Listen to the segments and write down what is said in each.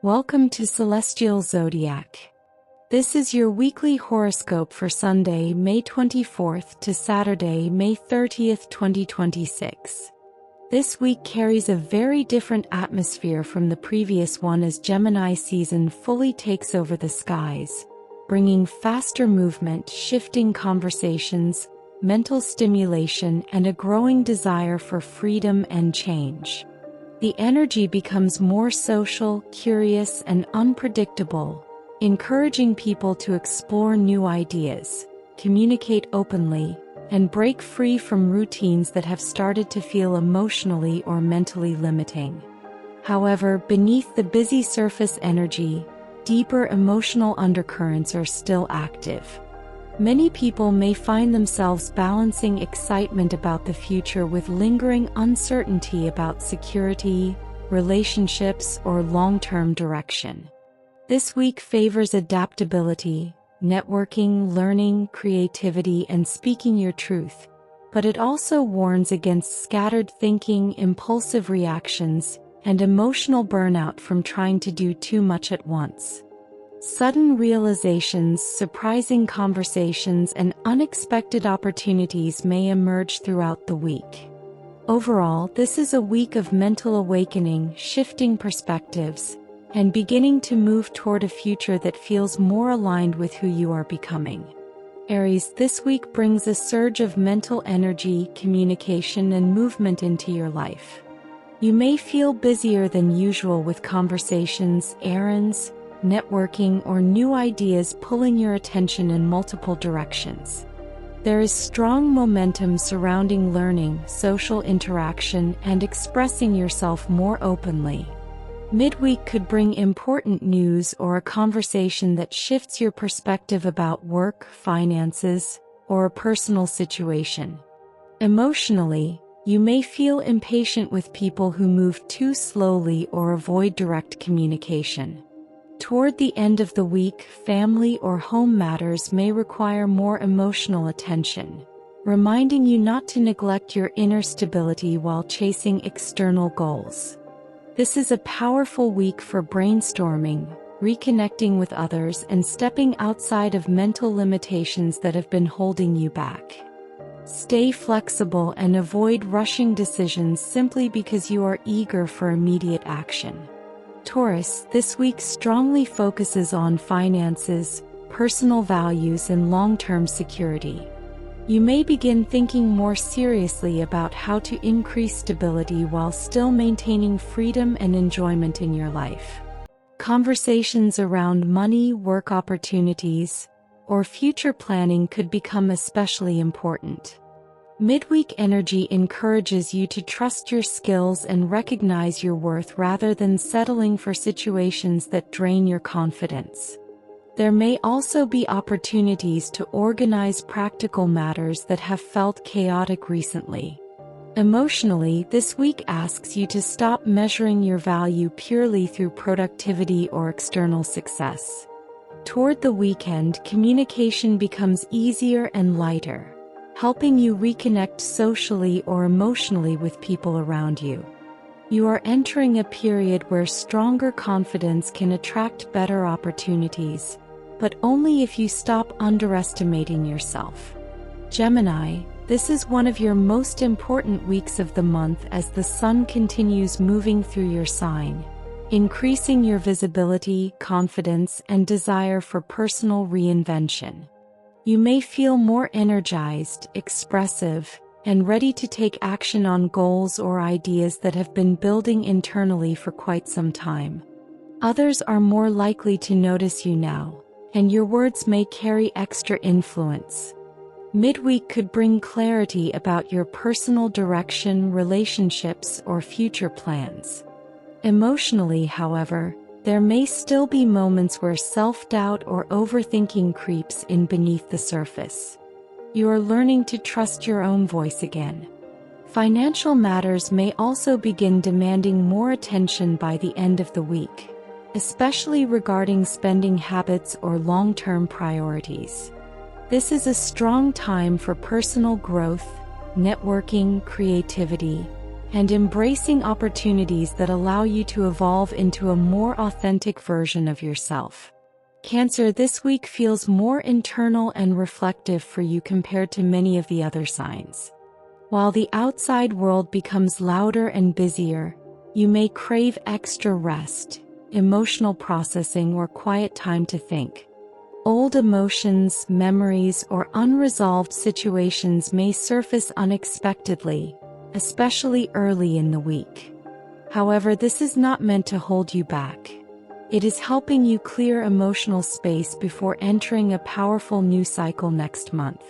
Welcome to Celestial Zodiac. This is your weekly horoscope for Sunday, May 24th to Saturday, May 30th, 2026. This week carries a very different atmosphere from the previous one as Gemini season fully takes over the skies, bringing faster movement, shifting conversations, mental stimulation, and a growing desire for freedom and change. The energy becomes more social, curious, and unpredictable, encouraging people to explore new ideas, communicate openly, and break free from routines that have started to feel emotionally or mentally limiting. However, beneath the busy surface energy, deeper emotional undercurrents are still active. Many people may find themselves balancing excitement about the future with lingering uncertainty about security, relationships, or long-term direction. This week favors adaptability, networking, learning, creativity, and speaking your truth, but it also warns against scattered thinking, impulsive reactions, and emotional burnout from trying to do too much at once. Sudden realizations, surprising conversations, and unexpected opportunities may emerge throughout the week. Overall, this is a week of mental awakening, shifting perspectives, and beginning to move toward a future that feels more aligned with who you are becoming. Aries, this week brings a surge of mental energy, communication, and movement into your life. You may feel busier than usual with conversations, errands, networking, or new ideas pulling your attention in multiple directions. There is strong momentum surrounding learning, social interaction, and expressing yourself more openly. Midweek could bring important news or a conversation that shifts your perspective about work, finances, or a personal situation. Emotionally, you may feel impatient with people who move too slowly or avoid direct communication. Toward the end of the week, family or home matters may require more emotional attention, reminding you not to neglect your inner stability while chasing external goals. This is a powerful week for brainstorming, reconnecting with others, and stepping outside of mental limitations that have been holding you back. Stay flexible and avoid rushing decisions simply because you are eager for immediate action. Taurus, this week strongly focuses on finances, personal values, and long-term security. You may begin thinking more seriously about how to increase stability while still maintaining freedom and enjoyment in your life. Conversations around money, work opportunities, or future planning could become especially important. Midweek energy encourages you to trust your skills and recognize your worth rather than settling for situations that drain your confidence. There may also be opportunities to organize practical matters that have felt chaotic recently. Emotionally, this week asks you to stop measuring your value purely through productivity or external success. Toward the weekend, communication becomes easier and lighter, helping you reconnect socially or emotionally with people around you. You are entering a period where stronger confidence can attract better opportunities, but only if you stop underestimating yourself. Gemini, this is one of your most important weeks of the month as the sun continues moving through your sign, increasing your visibility, confidence, and desire for personal reinvention. You may feel more energized, expressive, and ready to take action on goals or ideas that have been building internally for quite some time. Others are more likely to notice you now, and your words may carry extra influence. Midweek could bring clarity about your personal direction, relationships, or future plans. Emotionally, however, there may still be moments where self-doubt or overthinking creeps in beneath the surface. You are learning to trust your own voice again. Financial matters may also begin demanding more attention by the end of the week, especially regarding spending habits or long-term priorities. This is a strong time for personal growth, networking, creativity, and embracing opportunities that allow you to evolve into a more authentic version of yourself. Cancer, this week feels more internal and reflective for you compared to many of the other signs. While the outside world becomes louder and busier, you may crave extra rest, emotional processing, or quiet time to think. Old emotions, memories, or unresolved situations may surface unexpectedly, especially early in the week. However, this is not meant to hold you back. It is helping you clear emotional space before entering a powerful new cycle next month.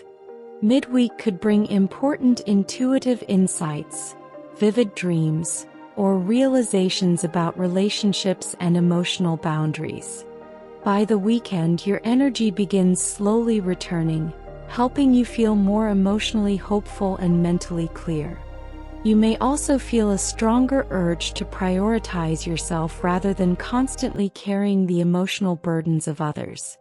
Midweek could bring important intuitive insights, vivid dreams, or realizations about relationships and emotional boundaries. By the weekend, your energy begins slowly returning, helping you feel more emotionally hopeful and mentally clear. You may also feel a stronger urge to prioritize yourself rather than constantly carrying the emotional burdens of others.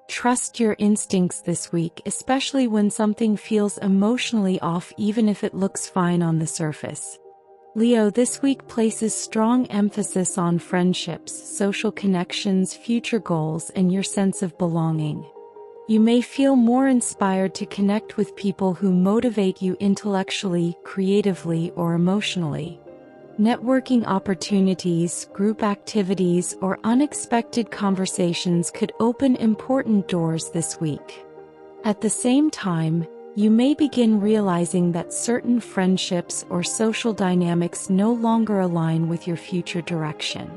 Trust your instincts this week, especially when something feels emotionally off, even if it looks fine on the surface. Leo, this week places strong emphasis on friendships, social connections, future goals, and your sense of belonging. You may feel more inspired to connect with people who motivate you intellectually, creatively, or emotionally. Networking opportunities, group activities, or unexpected conversations could open important doors this week. At the same time, you may begin realizing that certain friendships or social dynamics no longer align with your future direction.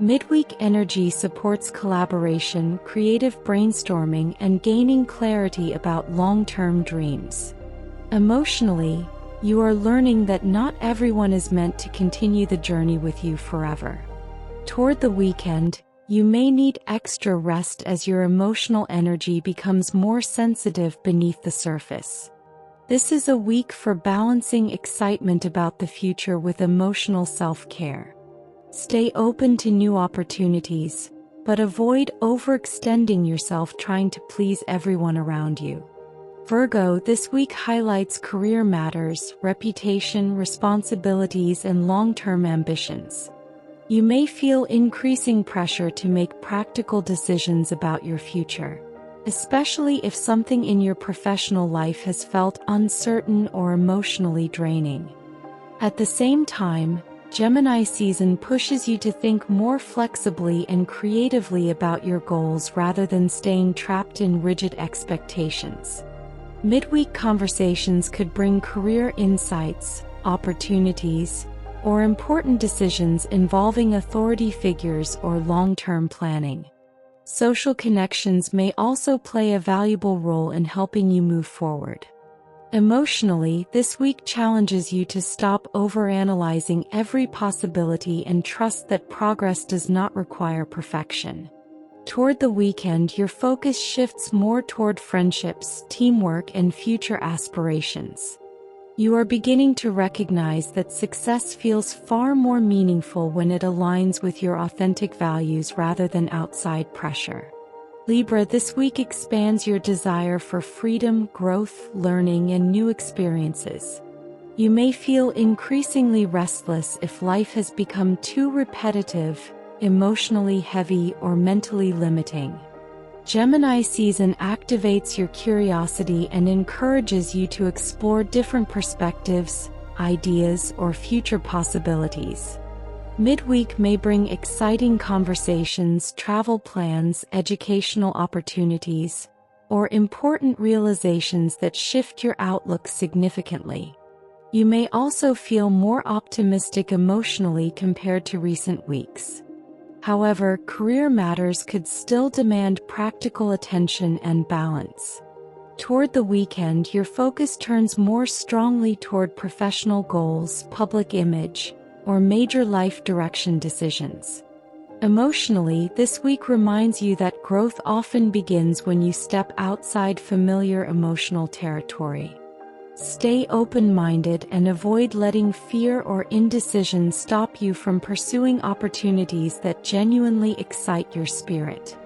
Midweek energy supports collaboration, creative brainstorming, and gaining clarity about long-term dreams. Emotionally, you are learning that not everyone is meant to continue the journey with you forever. Toward the weekend, you may need extra rest as your emotional energy becomes more sensitive beneath the surface. This is a week for balancing excitement about the future with emotional self-care. Stay open to new opportunities, but avoid overextending yourself trying to please everyone around you. Virgo, this week highlights career matters, reputation, responsibilities, and long-term ambitions. You may feel increasing pressure to make practical decisions about your future, especially if something in your professional life has felt uncertain or emotionally draining. At the same time, Gemini season pushes you to think more flexibly and creatively about your goals rather than staying trapped in rigid expectations. Midweek conversations could bring career insights, opportunities, or important decisions involving authority figures or long-term planning. Social connections may also play a valuable role in helping you move forward. Emotionally, this week challenges you to stop overanalyzing every possibility and trust that progress does not require perfection. Toward the weekend, your focus shifts more toward friendships, teamwork, and future aspirations. You are beginning to recognize that success feels far more meaningful when it aligns with your authentic values rather than outside pressure. Libra, this week expands your desire for freedom, growth, learning, and new experiences. You may feel increasingly restless if life has become too repetitive, emotionally heavy, or mentally limiting. Gemini season activates your curiosity and encourages you to explore different perspectives, ideas, or future possibilities. Midweek may bring exciting conversations, travel plans, educational opportunities, or important realizations that shift your outlook significantly. You may also feel more optimistic emotionally compared to recent weeks. However, career matters could still demand practical attention and balance. Toward the weekend, your focus turns more strongly toward professional goals, public image, or major life direction decisions. Emotionally, this week reminds you that growth often begins when you step outside familiar emotional territory. Stay open-minded and avoid letting fear or indecision stop you from pursuing opportunities that genuinely excite your spirit.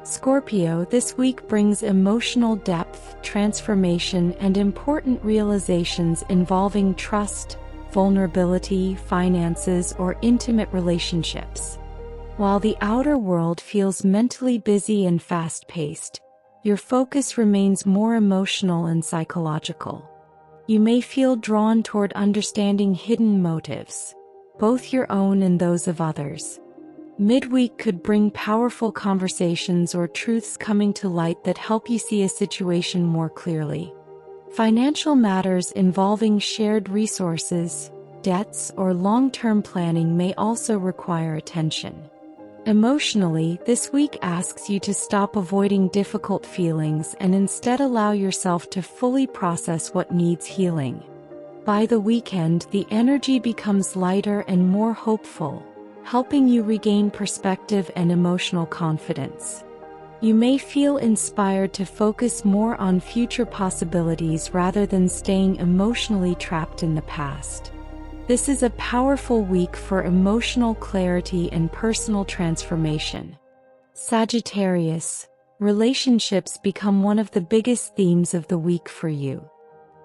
Scorpio, this week brings emotional depth, transformation, and important realizations involving trust, vulnerability, finances, or intimate relationships. While the outer world feels mentally busy and fast-paced, your focus remains more emotional and psychological. You may feel drawn toward understanding hidden motives, both your own and those of others. Midweek could bring powerful conversations or truths coming to light that help you see a situation more clearly. Financial matters involving shared resources, debts, or long-term planning may also require attention. Emotionally, this week asks you to stop avoiding difficult feelings and instead allow yourself to fully process what needs healing. By the weekend, the energy becomes lighter and more hopeful, helping you regain perspective and emotional confidence. You may feel inspired to focus more on future possibilities rather than staying emotionally trapped in the past. This is a powerful week for emotional clarity and personal transformation. Sagittarius, relationships become one of the biggest themes of the week for you.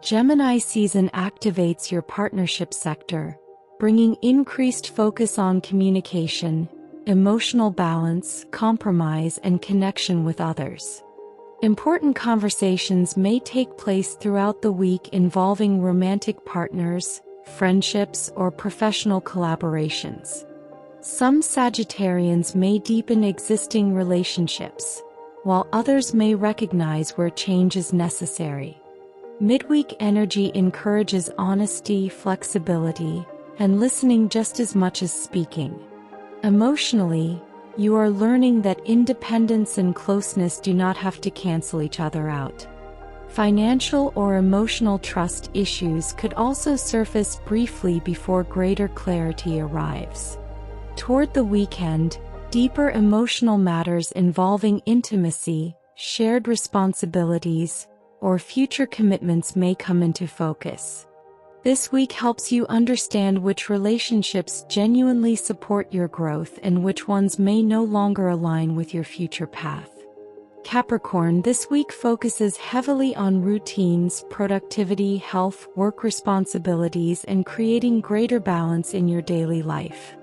Gemini season activates your partnership sector, bringing increased focus on communication, emotional balance, compromise, and connection with others. Important conversations may take place throughout the week involving romantic partners, friendships, or professional collaborations. Some Sagittarians may deepen existing relationships, while others may recognize where change is necessary. Midweek energy encourages honesty, flexibility, and listening just as much as speaking. Emotionally, you are learning that independence and closeness do not have to cancel each other out. Financial or emotional trust issues could also surface briefly before greater clarity arrives. Toward the weekend, deeper emotional matters involving intimacy, shared responsibilities, or future commitments may come into focus. This week helps you understand which relationships genuinely support your growth and which ones may no longer align with your future path. Capricorn, this week focuses heavily on routines, productivity, health, work responsibilities, and creating greater balance in your daily life.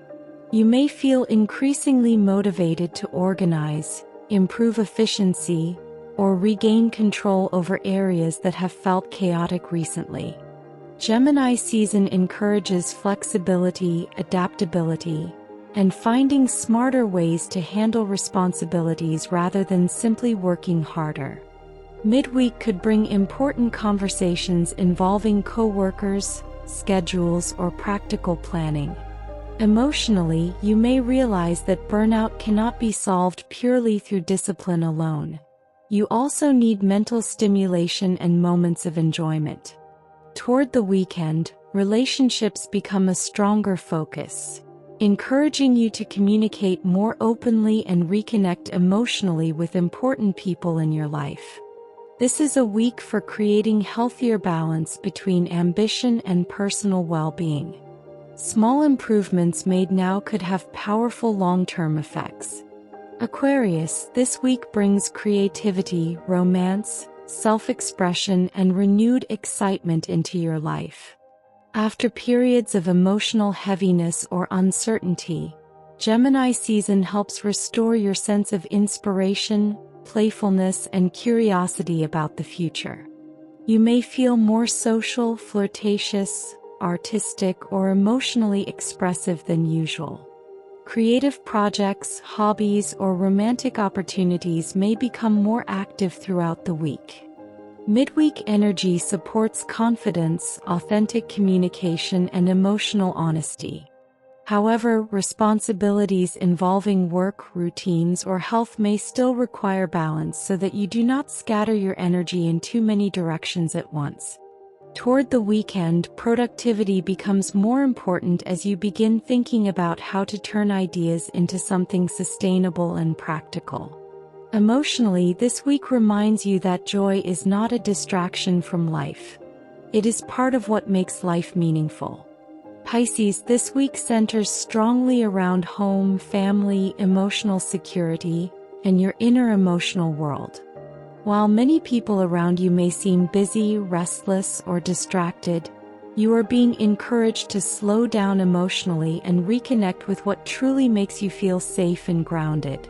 You may feel increasingly motivated to organize, improve efficiency, or regain control over areas that have felt chaotic recently. Gemini season encourages flexibility, adaptability, and finding smarter ways to handle responsibilities rather than simply working harder. Midweek could bring important conversations involving co-workers, schedules, or practical planning. Emotionally, you may realize that burnout cannot be solved purely through discipline alone. You also need mental stimulation and moments of enjoyment. Toward the weekend, relationships become a stronger focus, encouraging you to communicate more openly and reconnect emotionally with important people in your life. This is a week for creating healthier balance between ambition and personal well-being. Small improvements made now could have powerful long-term effects. Aquarius, this week brings creativity, romance, self-expression, and renewed excitement into your life. After periods of emotional heaviness or uncertainty, Gemini season helps restore your sense of inspiration, playfulness, and curiosity about the future. You may feel more social, flirtatious, artistic, or emotionally expressive than usual. Creative projects, hobbies, or romantic opportunities may become more active throughout the week. Midweek energy supports confidence, authentic communication, and emotional honesty. However, responsibilities involving work, routines, or health may still require balance so that you do not scatter your energy in too many directions at once. Toward the weekend, productivity becomes more important as you begin thinking about how to turn ideas into something sustainable and practical. Emotionally, this week reminds you that joy is not a distraction from life. It is part of what makes life meaningful. Pisces, this week centers strongly around home, family, emotional security, and your inner emotional world. While many people around you may seem busy, restless, or distracted, You are being encouraged to slow down emotionally and reconnect with what truly makes you feel safe and grounded.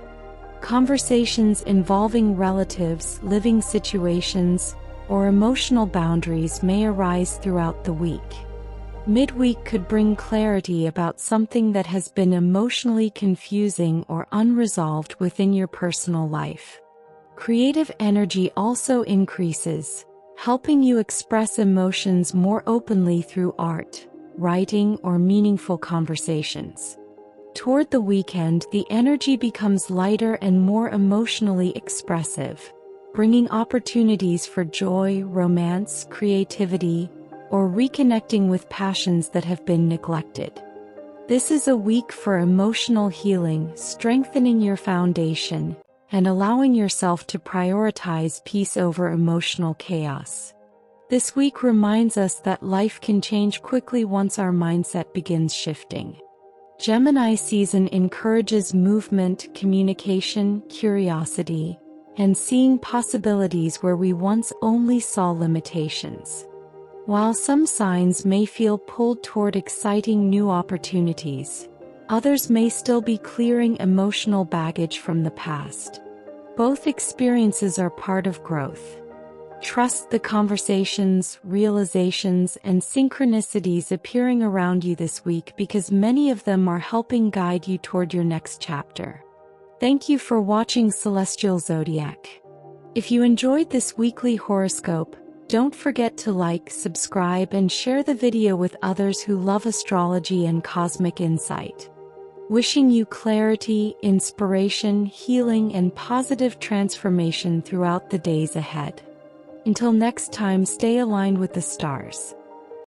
Conversations involving relatives, living situations, or emotional boundaries may arise throughout the week. Midweek could bring clarity about something that has been emotionally confusing or unresolved within your personal life. Creative energy also increases, helping you express emotions more openly through art, writing, or meaningful conversations. Toward the weekend, the energy becomes lighter and more emotionally expressive, bringing opportunities for joy, romance, creativity, or reconnecting with passions that have been neglected. This is a week for emotional healing, strengthening your foundation, and allowing yourself to prioritize peace over emotional chaos. This week reminds us that life can change quickly once our mindset begins shifting. Gemini season encourages movement, communication, curiosity, and seeing possibilities where we once only saw limitations. While some signs may feel pulled toward exciting new opportunities, others may still be clearing emotional baggage from the past. Both experiences are part of growth. Trust the conversations, realizations, and synchronicities appearing around you this week because many of them are helping guide you toward your next chapter. Thank you for watching Celestial Zodiac. If you enjoyed this weekly horoscope, don't forget to like, subscribe, and share the video with others who love astrology and cosmic insight. Wishing you clarity, inspiration, healing, and positive transformation throughout the days ahead. Until next time, stay aligned with the stars.